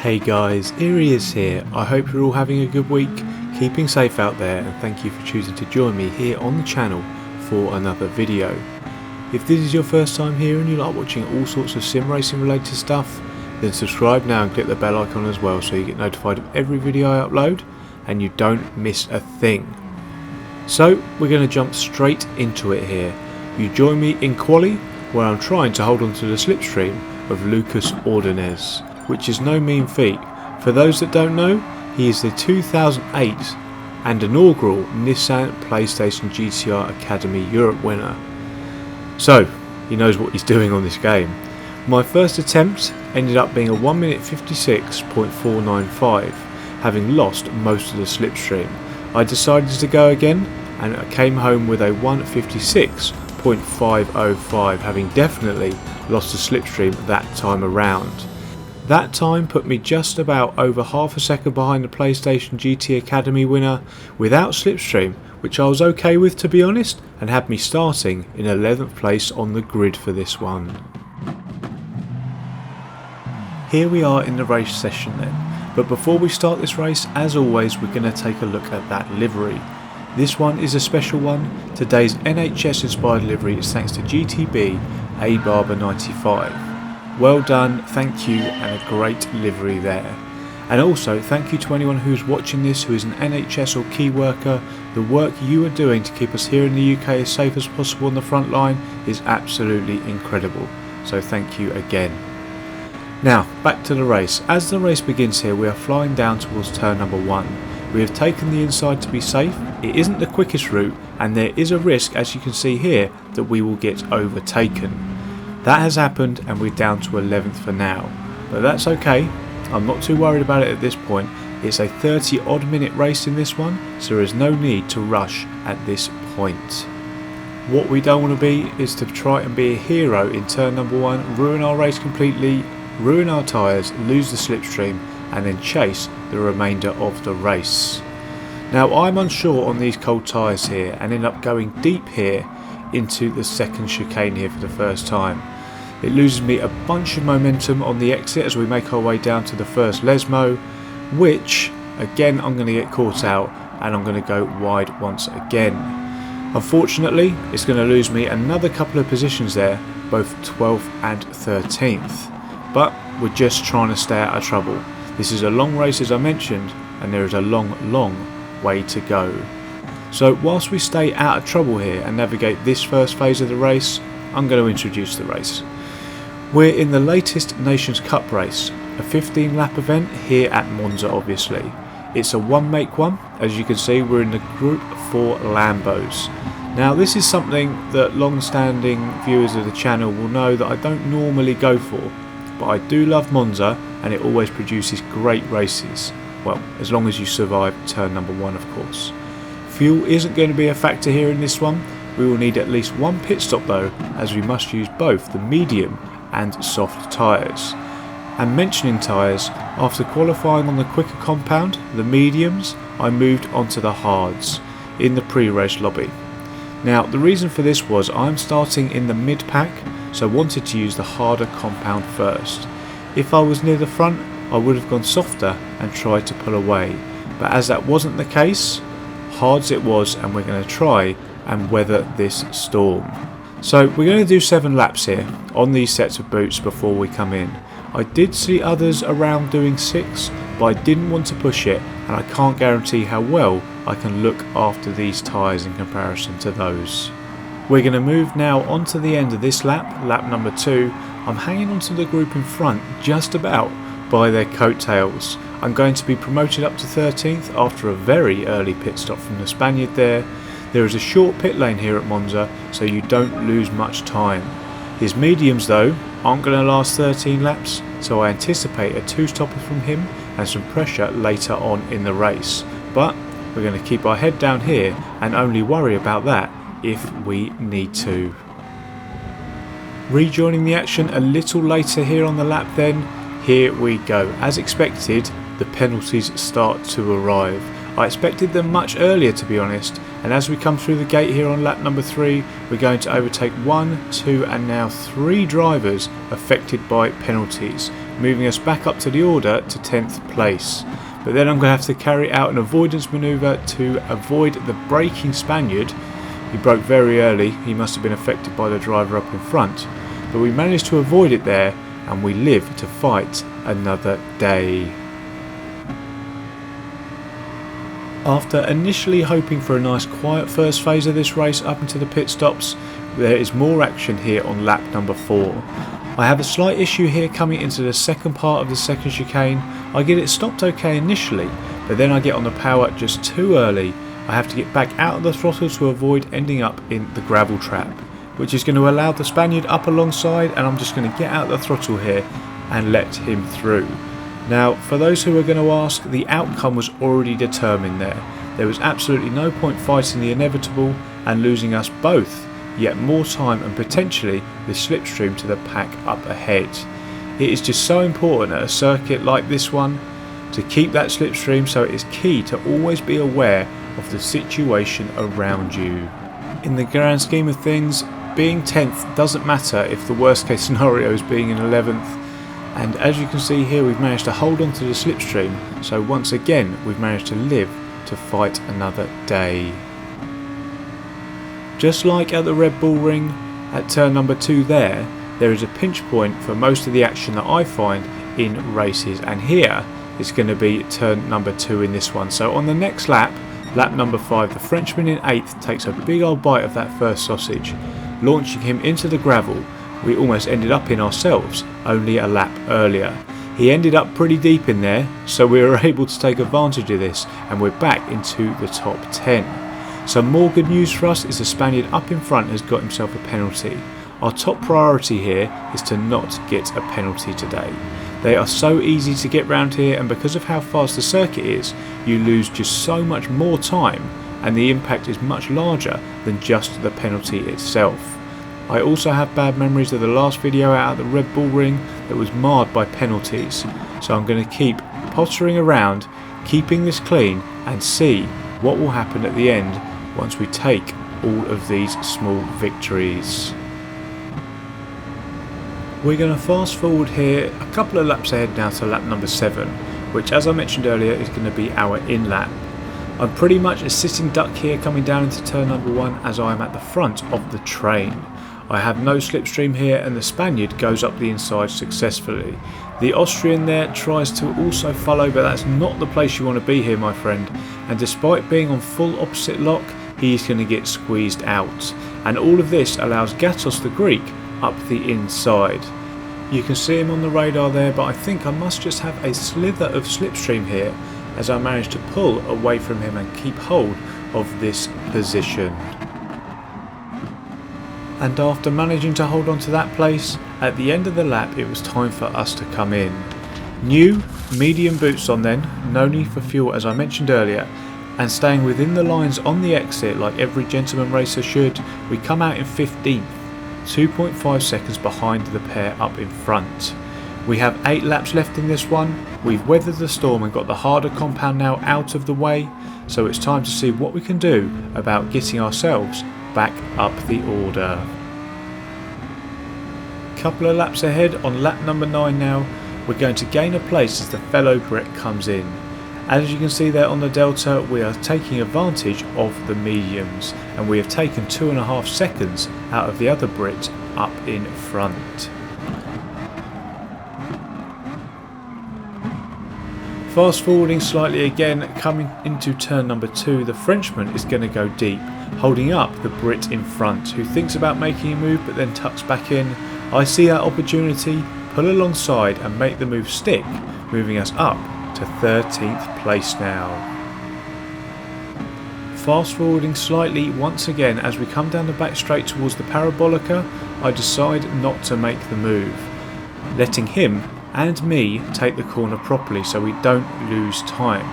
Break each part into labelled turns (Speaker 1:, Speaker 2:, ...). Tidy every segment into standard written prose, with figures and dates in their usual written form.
Speaker 1: Hey guys, Eerie is here. I hope you're all having a good week, keeping safe out there, and thank you for choosing to join me here on the channel for another video. If this is your first time here and you like watching all sorts of sim racing related stuff, then subscribe now and click the bell icon as well so you get notified of every video I upload and you don't miss a thing. So we're going to jump straight into it here. You join me in quali, where I'm trying to hold on to the slipstream of Lucas Ordonez, which is no mean feat. For those that don't know, he is the 2008 and inaugural Nissan PlayStation GTR Academy Europe winner. So, he knows what he's doing on this game. My first attempt ended up being a 1 minute 56.495, having lost most of the slipstream. I decided to go again and I came home with a 1:56.505, having definitely lost the slipstream that time around. That time put me just about over half a second behind the PlayStation GT Academy winner without slipstream, which I was okay with, to be honest, and had me starting in 11th place on the grid for this one. Here we are in the race session then, but before we start this race, as always, we're going to take a look at that livery. This one is a special one. Today's NHS inspired livery is thanks to GTB A Barber 95. Well done, thank you, and a great livery there. And also thank you to anyone who's watching this who is an NHS or key worker. The work you are doing to keep us here in the UK as safe as possible on the front line is absolutely incredible. So thank you again. Now back to the race. As the race begins here, we are flying down towards turn number 1. We have taken the inside to be safe. It isn't the quickest route and there is a risk, as you can see here, that we will get overtaken. That has happened and we're down to 11th for now, but that's okay. I'm not too worried about it at this point. It's a 30 odd minute race in this one, so there is no need to rush at this point. What we don't want to be is to try and be a hero in turn number 1, ruin our race completely, ruin our tyres, lose the slipstream and then chase the remainder of the race. Now I'm unsure on these cold tyres here and end up going deep here into the second chicane here for the first time. It loses me a bunch of momentum on the exit as we make our way down to the first Lesmo, which again I'm going to get caught out and I'm going to go wide once again. Unfortunately, it's going to lose me another couple of positions there, both 12th and 13th, but we're just trying to stay out of trouble. This is a long race, as I mentioned, and there is a long way to go. So whilst we stay out of trouble here and navigate this first phase of the race, I'm going to introduce the race. We're in the latest Nations Cup race, a 15 lap event here at Monza obviously. It's a one make one. As you can see, we're in the Group 4 Lambos. Now this is something that long-standing viewers of the channel will know that I don't normally go for, but I do love Monza and it always produces great races. Well, as long as you survive turn number 1 of course. Fuel isn't going to be a factor here in this one. We will need at least one pit stop though, as we must use both the medium and soft tyres. And mentioning tyres, after qualifying on the quicker compound, the mediums, I moved onto the hards in the pre-race lobby. Now the reason for this was I'm starting in the mid-pack, so wanted to use the harder compound first. If I was near the front, I would have gone softer and tried to pull away, but as that wasn't the case, hards it was, and we're going to try and weather this storm. So we're going to do 7 laps here on these sets of boots before we come in. I did see others around doing 6, but I didn't want to push it and I can't guarantee how well I can look after these tyres in comparison to those. We're going to move now onto the end of this lap, lap number 2. I'm hanging onto the group in front just about by their coattails. I'm going to be promoted up to 13th after a very early pit stop from the Spaniard there. There is a short pit lane here at Monza, so you don't lose much time. His mediums though aren't going to last 13 laps, so I anticipate a 2-stopper from him and some pressure later on in the race. But we're going to keep our head down here and only worry about that if we need to. Rejoining the action a little later here on the lap then, here we go. As expected, the penalties start to arrive. I expected them much earlier to be honest, and as we come through the gate here on lap number 3, we're going to overtake 1, 2 and now 3 drivers affected by penalties, moving us back up to the order to 10th place. But then I'm going to have to carry out an avoidance manoeuvre to avoid the braking Spaniard. He broke very early, he must have been affected by the driver up in front, but we managed to avoid it there and we live to fight another day. After initially hoping for a nice quiet first phase of this race up into the pit stops, there is more action here on lap number 4. I have a slight issue here coming into the second part of the second chicane. I get it stopped okay initially, but then I get on the power just too early. I have to get back out of the throttle to avoid ending up in the gravel trap, which is going to allow the Spaniard up alongside, and I'm just going to get out the throttle here and let him through. Now, for those who are going to ask, the outcome was already determined there. There was absolutely no point fighting the inevitable and losing us both yet more time and potentially the slipstream to the pack up ahead. It is just so important at a circuit like this one to keep that slipstream, so it is key to always be aware of the situation around you. In the grand scheme of things, being 10th doesn't matter if the worst case scenario is being in 11th, and as you can see here, we've managed to hold on to the slipstream, so once again we've managed to live to fight another day. Just like at the Red Bull Ring at turn number 2 there is a pinch point for most of the action that I find in races, and here it's going to be turn number 2 in this one. So on the next lap, lap number 5, the Frenchman in 8th takes a big old bite of that first sausage, launching him into the gravel. We almost ended up in ourselves only a lap earlier. He ended up pretty deep in there, so we were able to take advantage of this and we're back into the top 10. Some more good news for us is the Spaniard up in front has got himself a penalty. Our top priority here is to not get a penalty today. They are so easy to get round here, and because of how fast the circuit is, you lose just so much more time and the impact is much larger than just the penalty itself. I also have bad memories of the last video out at the Red Bull Ring that was marred by penalties, so I'm going to keep pottering around, keeping this clean and see what will happen at the end once we take all of these small victories. We're going to fast forward here a couple of laps ahead now to lap number 7, which as I mentioned earlier is going to be our in lap. I'm pretty much a sitting duck here coming down into turn number 1 as I am at the front of the train. I have no slipstream here and the Spaniard goes up the inside successfully. The Austrian there tries to also follow, but that's not the place you want to be here, my friend, and despite being on full opposite lock, he's going to get squeezed out, and all of this allows Gatos the Greek up the inside. You can see him on the radar there, but I think I must just have a slither of slipstream here as I manage to pull away from him and keep hold of this position. And after managing to hold on to that place, at the end of the lap it was time for us to come in. New medium boots on then, no need for fuel as I mentioned earlier, and staying within the lines on the exit like every gentleman racer should, we come out in 15th, 2.5 seconds behind the pair up in front. We have 8 laps left in this one. We've weathered the storm and got the harder compound now out of the way, so it's time to see what we can do about getting ourselves back up the order. Couple of laps ahead on lap number 9 now, we're going to gain a place as the fellow Brit comes in. As you can see there on the Delta, we are taking advantage of the mediums and we have taken 2.5 seconds out of the other Brit up in front. Fast forwarding slightly again, coming into turn number 2, the Frenchman is going to go deep, holding up the Brit in front, who thinks about making a move but then tucks back in. I see that opportunity, pull alongside and make the move stick, moving us up to 13th place now. Fast forwarding slightly once again as we come down the back straight towards the Parabolica, I decide not to make the move, letting him and me take the corner properly so we don't lose time.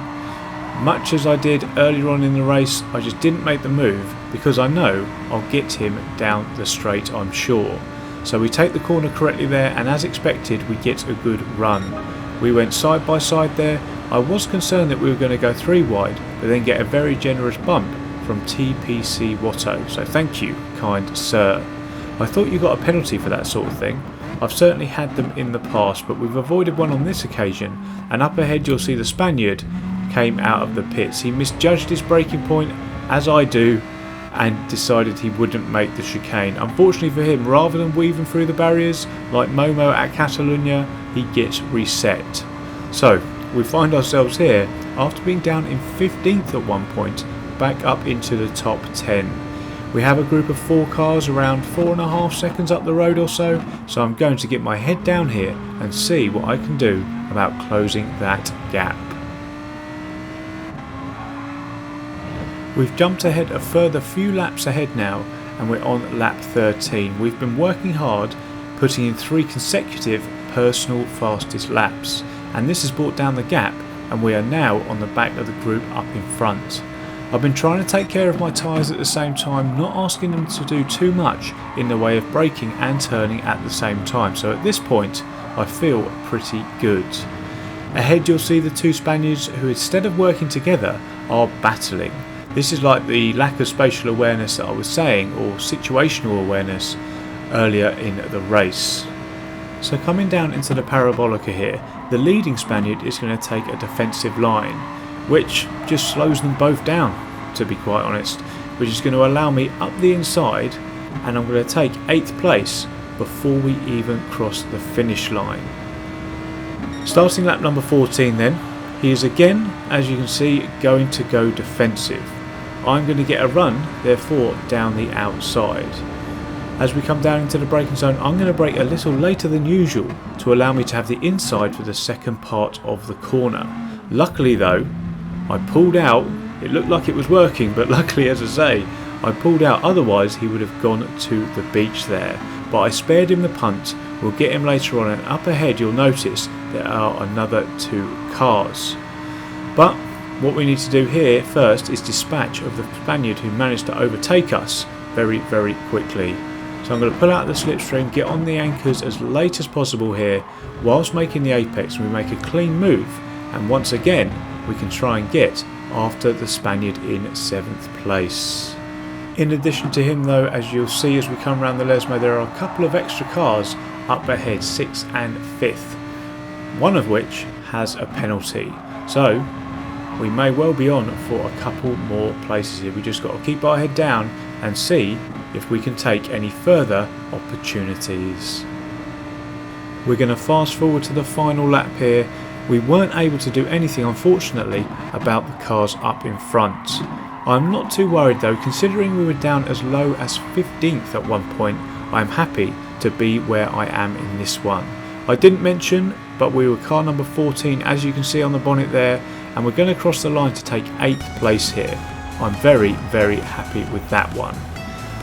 Speaker 1: Much as I did earlier on in the race, I just didn't make the move because I know I'll get him down the straight, I'm sure. So we take the corner correctly there, and as expected we get a good run. We went side by side there. I was concerned that we were going to go 3 wide, but then get a very generous bump from TPC Watto, so thank you, kind sir. I thought you got a penalty for that sort of thing. I've certainly had them in the past, but we've avoided one on this occasion, and up ahead you'll see the Spaniard came out of the pits. He misjudged his braking point, as I do, and decided he wouldn't make the chicane. Unfortunately for him, rather than weaving through the barriers like Momo at Catalunya, he gets reset. So we find ourselves here after being down in 15th at one point, back up into the top 10. We have a group of 4 cars around 4.5 seconds up the road or so I'm going to get my head down here and see what I can do about closing that gap. We've jumped ahead a further few laps ahead now, and we're on lap 13. We've been working hard, putting in 3 consecutive personal fastest laps, and this has brought down the gap, and we are now on the back of the group up in front. I've been trying to take care of my tyres at the same time, not asking them to do too much in the way of braking and turning at the same time, so at this point I feel pretty good. Ahead you'll see the 2 Spaniards who, instead of working together, are battling. This is like the lack of spatial awareness that I was saying, or situational awareness, earlier in the race. So coming down into the parabolica here, the leading Spaniard is going to take a defensive line, which just slows them both down, to be quite honest, which is going to allow me up the inside, and I'm going to take 8th place before we even cross the finish line. Starting lap number 14 then, he is again, as you can see, going to go defensive. I'm going to get a run, therefore, down the outside. As we come down into the braking zone, I'm going to brake a little later than usual to allow me to have the inside for the second part of the corner. Luckily though, I pulled out. It looked like it was working, but luckily, as I say, I pulled out, otherwise he would have gone to the beach there. But I spared him the punt. We'll get him later on, and up ahead you'll notice there are another 2 cars. But what we need to do here first is dispatch of the Spaniard who managed to overtake us very, very quickly. So I'm going to pull out the slipstream, get on the anchors as late as possible here, whilst making the apex, and we make a clean move, and once again we can try and get after the Spaniard in 7th place. In addition to him though, as you'll see as we come around the Lesmo, there are a couple of extra cars up ahead, 6th and 5th, one of which has a penalty. So we may well be on for a couple more places here. We just got to keep our head down and see if we can take any further opportunities. We're going to fast forward to the final lap here. We weren't able to do anything, unfortunately, about the cars up in front. I'm not too worried though, considering we were down as low as 15th at one point. I'm happy to be where I am in this one. I didn't mention, but we were car number 14, as you can see on the bonnet there, and we're going to cross the line to take 8th place here. I'm very, very happy with that one.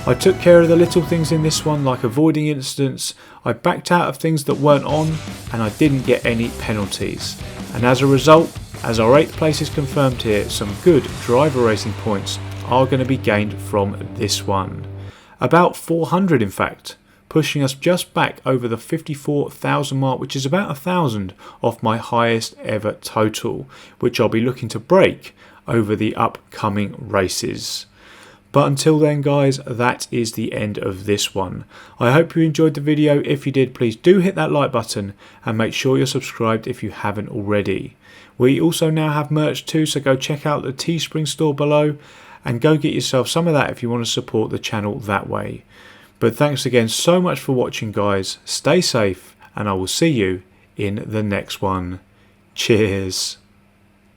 Speaker 1: I took care of the little things in this one, like avoiding incidents. I backed out of things that weren't on, and I didn't get any penalties. And as a result, as our 8th place is confirmed here, some good driver racing points are going to be gained from this one. About 400 in fact, pushing us just back over the 54,000 mark, which is about 1,000 off my highest ever total, which I'll be looking to break over the upcoming races. But until then guys, that is the end of this one. I hope you enjoyed the video. If you did, please do hit that like button and make sure you're subscribed if you haven't already. We also now have merch too, so go check out the Teespring store below and go get yourself some of that if you want to support the channel that way. But thanks again so much for watching guys, stay safe, and I will see you in the next one. Cheers.